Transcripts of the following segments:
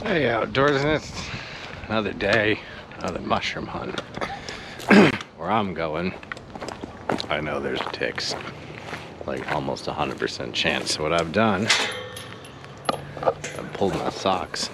Hey, outdoorsniks. Another day, another mushroom hunt. Where I'm going, I know there's ticks. Like almost 100% chance. So what I've done, I've pulled my socks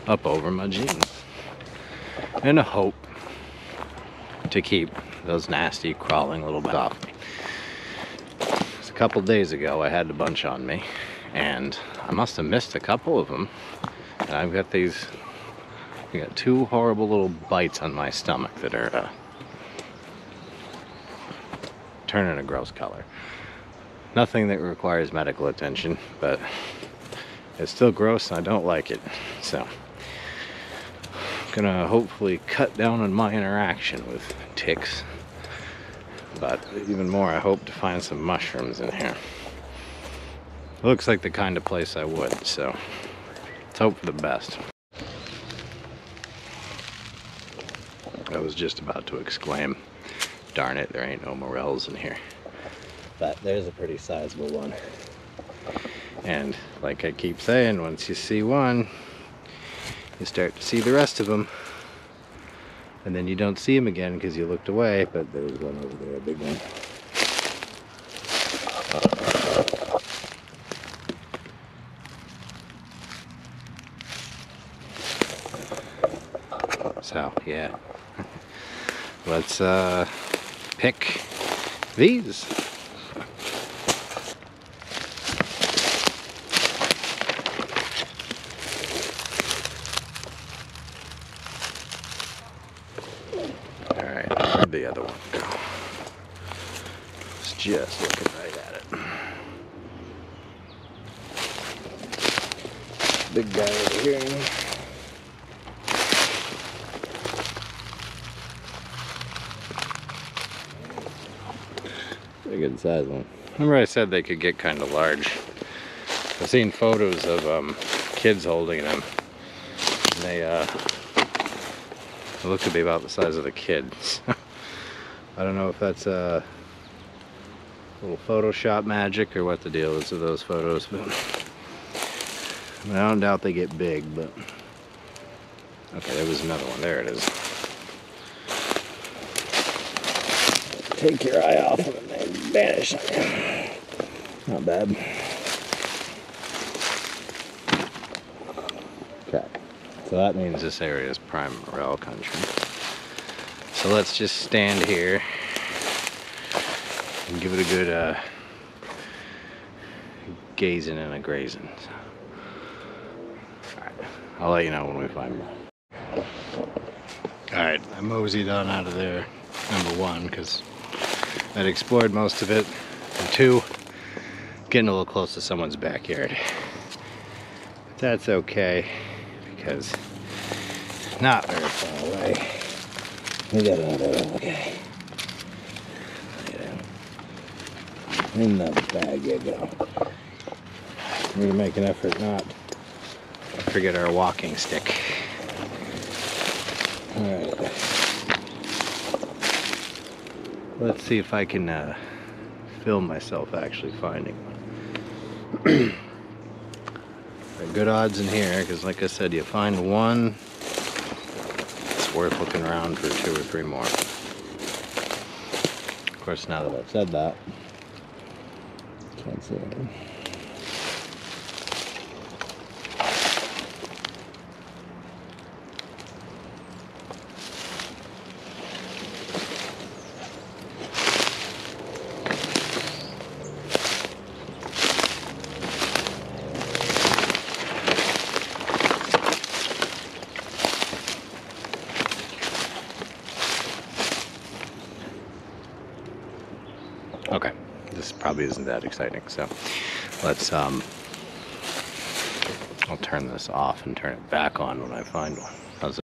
up over my jeans in a hope to keep those nasty crawling little bugs off me. A couple days ago I had a bunch on me and I must have missed a couple of them. And I've got I got two horrible little bites on my stomach that are turning a gross color. Nothing that requires medical attention, but it's still gross and I don't like it. So I'm gonna hopefully cut down on my interaction with ticks. But even more, I hope to find some mushrooms in here. Looks like the kind of place I would, so let's hope for the best. I was just about to exclaim, darn it, there ain't no morels in here. But there's a pretty sizable one. And like I keep saying, once you see one, you start to see the rest of them. And then you don't see them again because you looked away, but there's one over there, a big one. So, yeah. Let's pick these. Alright, where'd the other one go? It's just looking right at it. Big guy over here. A good size one. Remember I said they could get kind of large. I've seen photos of kids holding them. And they look to be about the size of the kids. I don't know if that's a little Photoshop magic or what the deal is with those photos, but I don't doubt they get big. But okay, there was another one. There it is. Take your eye off of them and vanish. Not bad. Okay, so that means this area is prime morel country. So let's just stand here and give it a good gazing and a grazing. Alright, I'll let you know when we find more. Alright, I moseyed on out of there, number one, because I'd explored most of it, and two, getting a little close to someone's backyard. But that's okay, because not very far away. We got another one, okay. In the bag you go. We're gonna make an effort not to forget our walking stick. Alright. Let's see if I can film myself actually finding one. There are good odds in here, because like I said, you find one, it's worth looking around for 2 or 3 more. Of course, now that I've said that, can't see anything. Okay, this probably isn't that exciting, so let's I'll turn this off and turn it back on when I find one. How's it?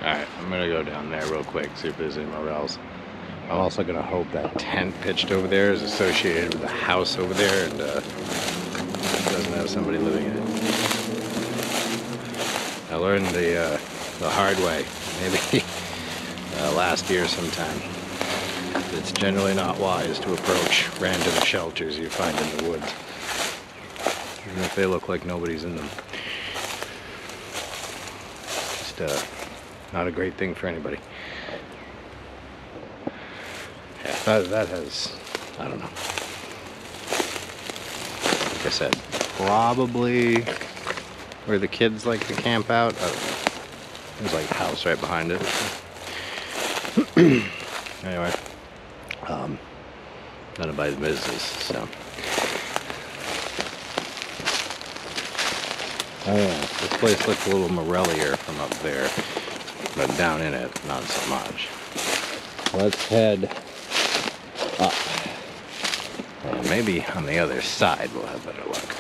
Alright, I'm gonna go down there real quick, see if there's any morels. I'm also gonna hope that tent pitched over there is associated with the house over there and doesn't have somebody living in it. I learned the hard way, maybe last year sometime. It's generally not wise to approach random shelters you find in the woods. even if they look like nobody's in them. Just not a great thing for anybody. Yeah, that has, I don't know. Like I said, probably where the kids like to camp out. I don't know. There's like a house right behind it. Anyway, none of my business, so. I don't know, this place looks a little morellier from up there, but down in it, not so much. Let's head up. And maybe on the other side we'll have better luck.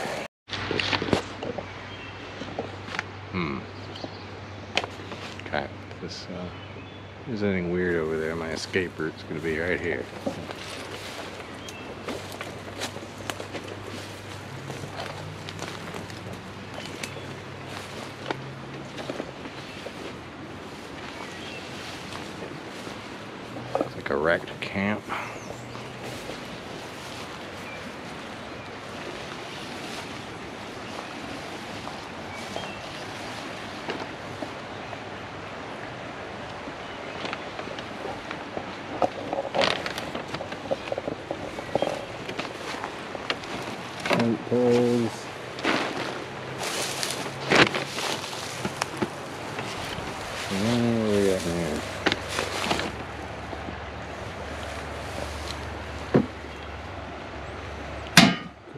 Okay, if there's anything weird over there, my escape route's gonna be right here. It's like a wrecked camp. Poles. And then what do we got here?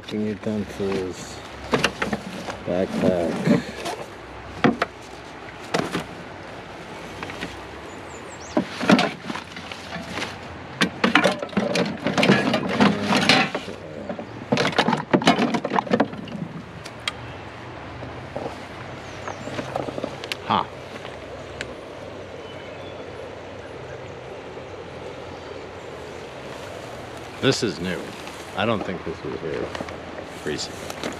Cooking utensils, backpack. Huh. This is new. I don't think this was here recently.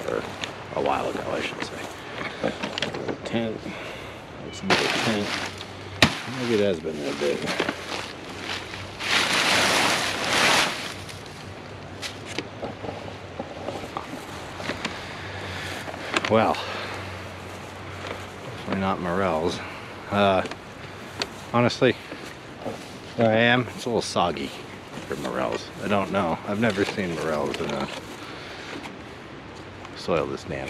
Or a while ago, I should say. A tent. That's another tent. Maybe it has been there a bit. Well. Not morels. Honestly, where I am, it's a little soggy for morels. I don't know. I've never seen morels in a soil this damp.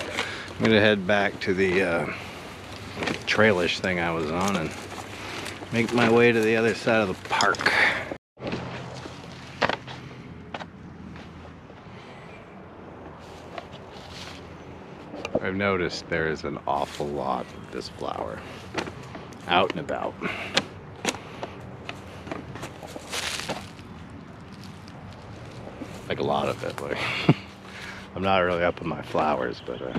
I'm gonna head back to the trailish thing I was on and make my way to the other side of the park. I've noticed there is an awful lot of this flower out and about. Like a lot of it. Like, I'm not really up on my flowers, but it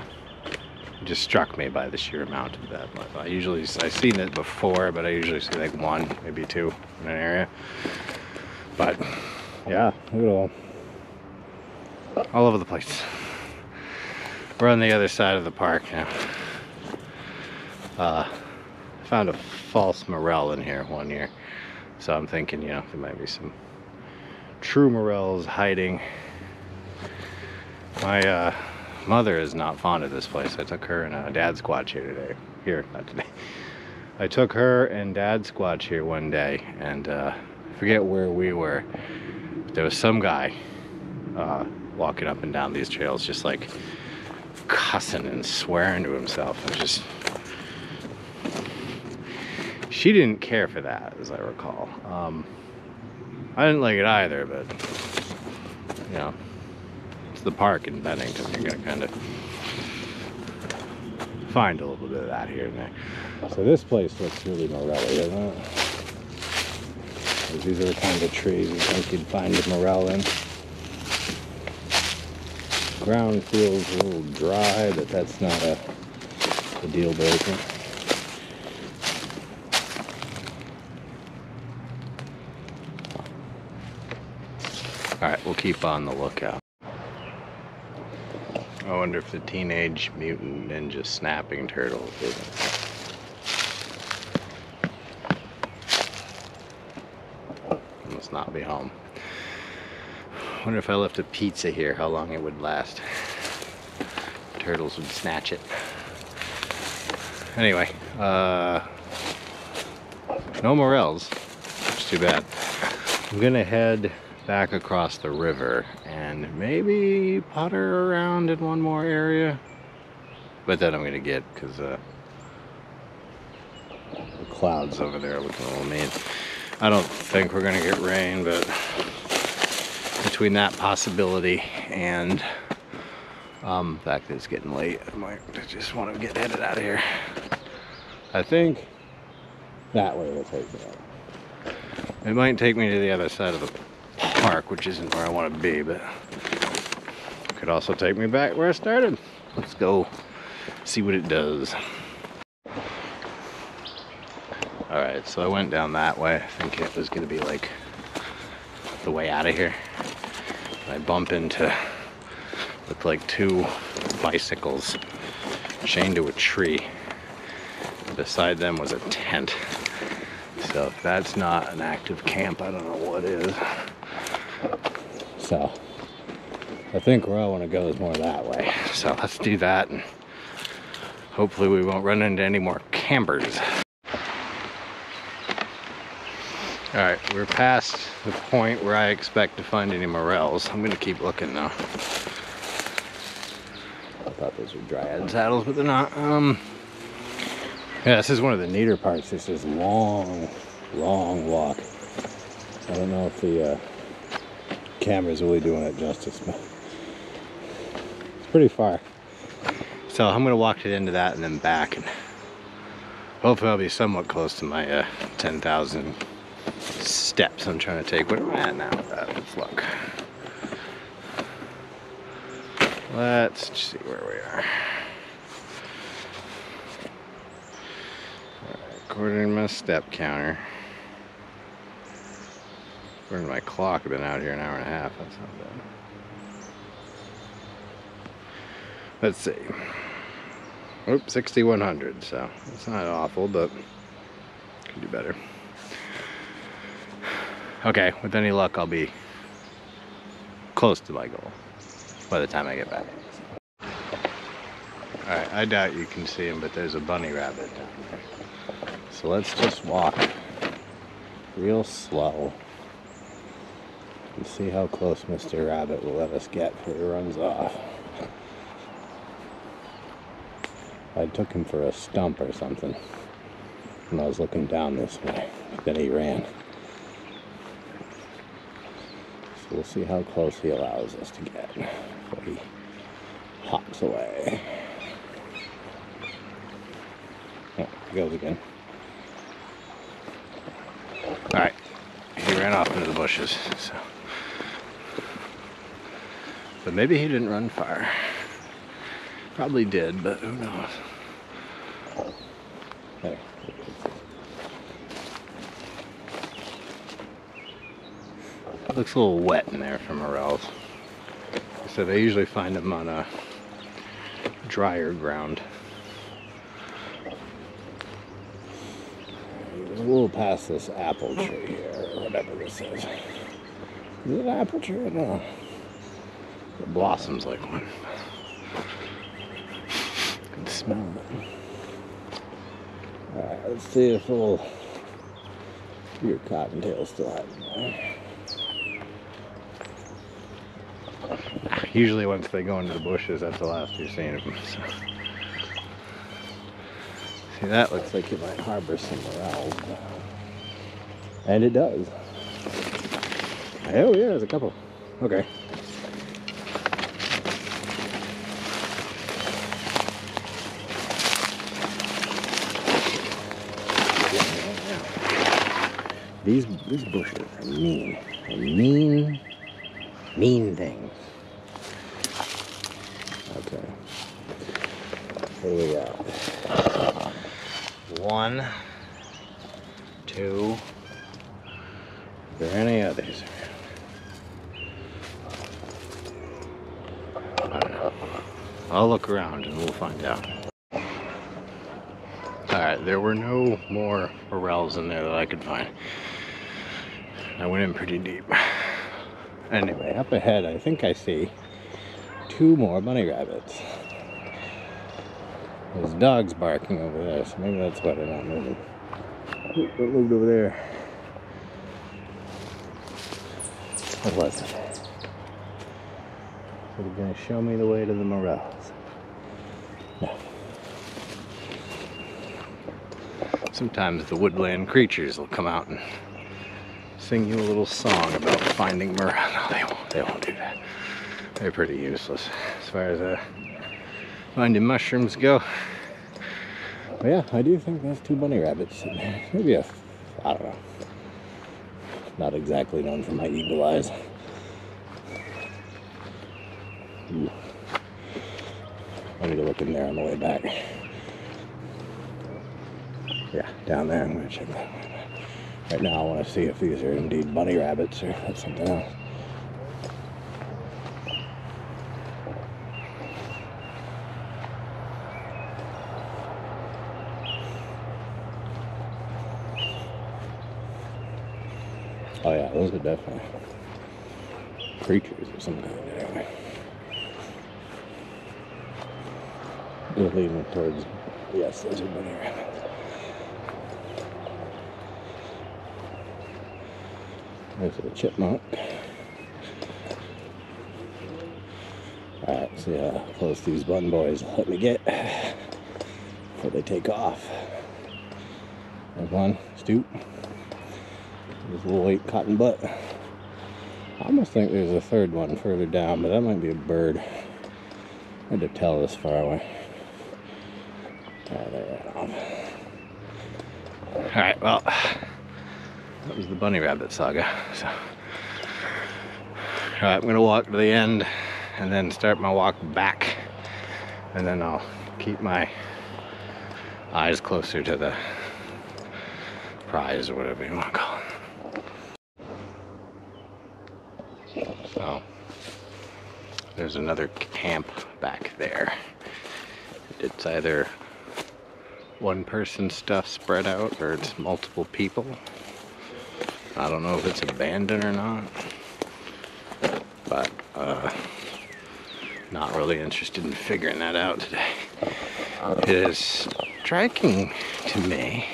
just struck me by the sheer amount of that. I've seen it before, but I usually see like one, maybe two in an area. But yeah, look at all over the place. We're on the other side of the park now. Found a false morel in here one year. So I'm thinking, you know, there might be some true morels hiding. My mother is not fond of this place. I took her and Dad squatch here today. Not today. I took her and Dad squatch here one day, and I forget where we were. But there was some guy walking up and down these trails just like cussing and swearing to himself, and just, she didn't care for that, as I recall. I didn't like it either, but you know, it's the park in Bennington. You're gonna kind of find a little bit of that here and there. So this place looks really morelly, doesn't it? These are the kind of trees you think you'd find a morel in. Ground feels a little dry, but that's not a deal breaker. Alright, we'll keep on the lookout. I wonder if the teenage mutant ninja snapping turtle is it. Must not be home. wonder if I left a pizza here, how long it would last. Turtles would snatch it. Anyway, no morels, which is too bad. I'm gonna head back across the river and maybe putter around in one more area. But then I'm gonna get, because the clouds over there looking a little mean. I don't think we're gonna get rain, but between that possibility and the fact that it's getting late, I just want to get headed out of here. I think that way will take me out. It might take me to the other side of the park, which isn't where I want to be, but it could also take me back where I started. Let's go see what it does. Alright, so I went down that way. I think it was going to be like the way out of here. I bump into, looked like two bicycles chained to a tree. Beside them was a tent. So if that's not an active camp, I don't know what is. So I think where I want to go is more that way. So let's do that, and hopefully we won't run into any more campers. Alright, we're past the point where I expect to find any morels. I'm going to keep looking now. I thought those were dryad saddles, but they're not. Yeah, this is one of the neater parts. This is long walk. I don't know if the camera's really doing it justice, but it's pretty far. So I'm going to walk to the end of that and then back, and hopefully I'll be somewhat close to my 10,000 steps I'm trying to take. What am I at now? Let's look. Let's see where we are. According to my step counter, according to my clock, I've been out here an hour and a half. That's not bad. Let's see. Oops, 6,100. So it's not awful, but could do better. Okay, with any luck, I'll be close to my goal by the time I get back. Alright, I doubt you can see him, but there's a bunny rabbit down there. So let's just walk real slow and see how close Mr. Rabbit will let us get before he runs off. I took him for a stump or something when I was looking down this way, but then he ran. So we'll see how close he allows us to get before he hops away. Oh, he goes again. Alright, he ran off into the bushes, so. But maybe he didn't run far. Probably did, but who knows. There. It looks a little wet in there for morels. So they usually find them on a drier ground. A little past this apple tree here, or whatever this is. Is it an apple tree? I don't know. It blossoms like one. I can smell it. Alright, let's see if your cottontail's still hiding there. Usually once they go into the bushes, that's the last you've seen of them. So. See, that looks like it might harbor some morels. And it does. Oh yeah, there's a couple. Okay. These bushes are mean. They're mean things. Okay. What do we got? 1, 2. Are there any others? I don't know. I'll look around and we'll find out. Alright, there were no more morels in there that I could find. I went in pretty deep. Anyway, up ahead, I think I see 2 more bunny rabbits. There's dogs barking over there, so maybe that's why they're not moving. What moved over there? What was it? So they're going to show me the way to the morels. No. Sometimes the woodland creatures will come out and sing you a little song about finding morel. No, they won't do that. They're pretty useless as far as finding mushrooms go. But yeah, I do think there's 2 bunny rabbits in there. Maybe I don't know. Not exactly known for my eagle eyes. Ooh. I need to look in there on the way back. Yeah, down there. I'm going to check that one. Right now I want to see if these are indeed bunny rabbits or if that's something else. Oh yeah, those are definitely creatures of some kind anyway. They're leaning towards, yes, those are bunny rabbits. There's a chipmunk. Alright, see how close these bun boys let me get before they take off. There's one, stoop. There's a little white cotton butt. I almost think there's a 3rd one further down, but that might be a bird. Hard to tell this far away. Oh, they ran off. Alright, well, that was the bunny rabbit saga. So, alright, I'm gonna walk to the end and then start my walk back, and then I'll keep my eyes closer to the prize or whatever you want to call it. So there's another camp back there. It's either one person stuff spread out or it's multiple people. I don't know if it's abandoned or not, but not really interested in figuring that out today. It is striking to me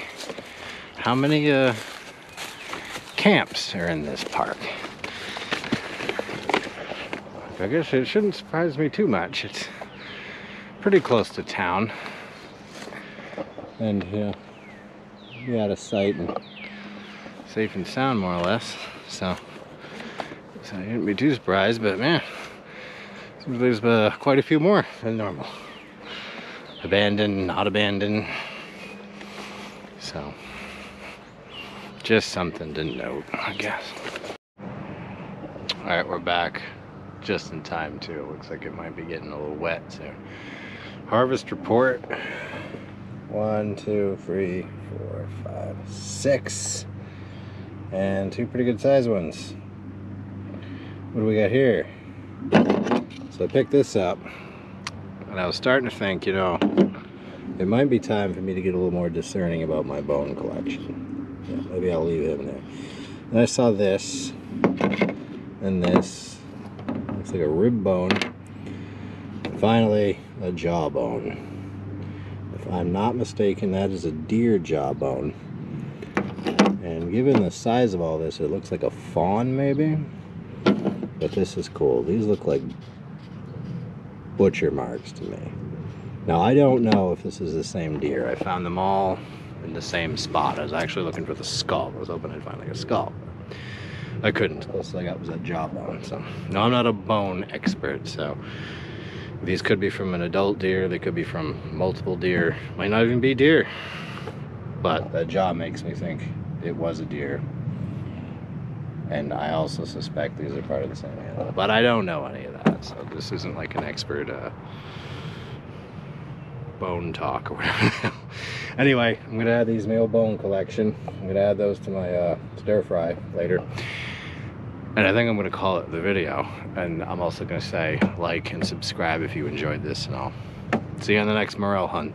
how many camps are in this park. I guess it shouldn't surprise me too much. It's pretty close to town, and be out of sight and safe and sound, more or less. So I shouldn't be too surprised. But man, there's quite a few more than normal. Abandoned, not abandoned. So just something to note, I guess. All right, we're back. Just in time too. Looks like it might be getting a little wet soon. Harvest report. 1, 2, 3, 4, 5, 6, and 2 pretty good sized ones. What do we got here? So I picked this up, and I was starting to think, you know, it might be time for me to get a little more discerning about my bone collection. Yeah, maybe I'll leave him there. And I saw this, and this. Looks like a rib bone, and finally a jawbone. If I'm not mistaken, that is a deer jawbone, and given the size of all this, it looks like a fawn maybe, but this is cool. These look like butcher marks to me. Now I don't know if this is the same deer. I found them all in the same spot. I was actually looking for the skull. I was hoping I'd find like a skull. I couldn't. The closest I got was that jawbone. So, no, I'm not a bone expert. So, these could be from an adult deer. They could be from multiple deer. Might not even be deer. But that jaw makes me think it was a deer. And I also suspect these are part of the same animal. But I don't know any of that. So, this isn't like an expert bone talk or whatever. Anyway, I'm going to add these male bone collection. I'm going to add those to my stir fry later. And I think I'm going to call it the video. And I'm also going to say like and subscribe if you enjoyed this, and I'll see you on the next morel hunt.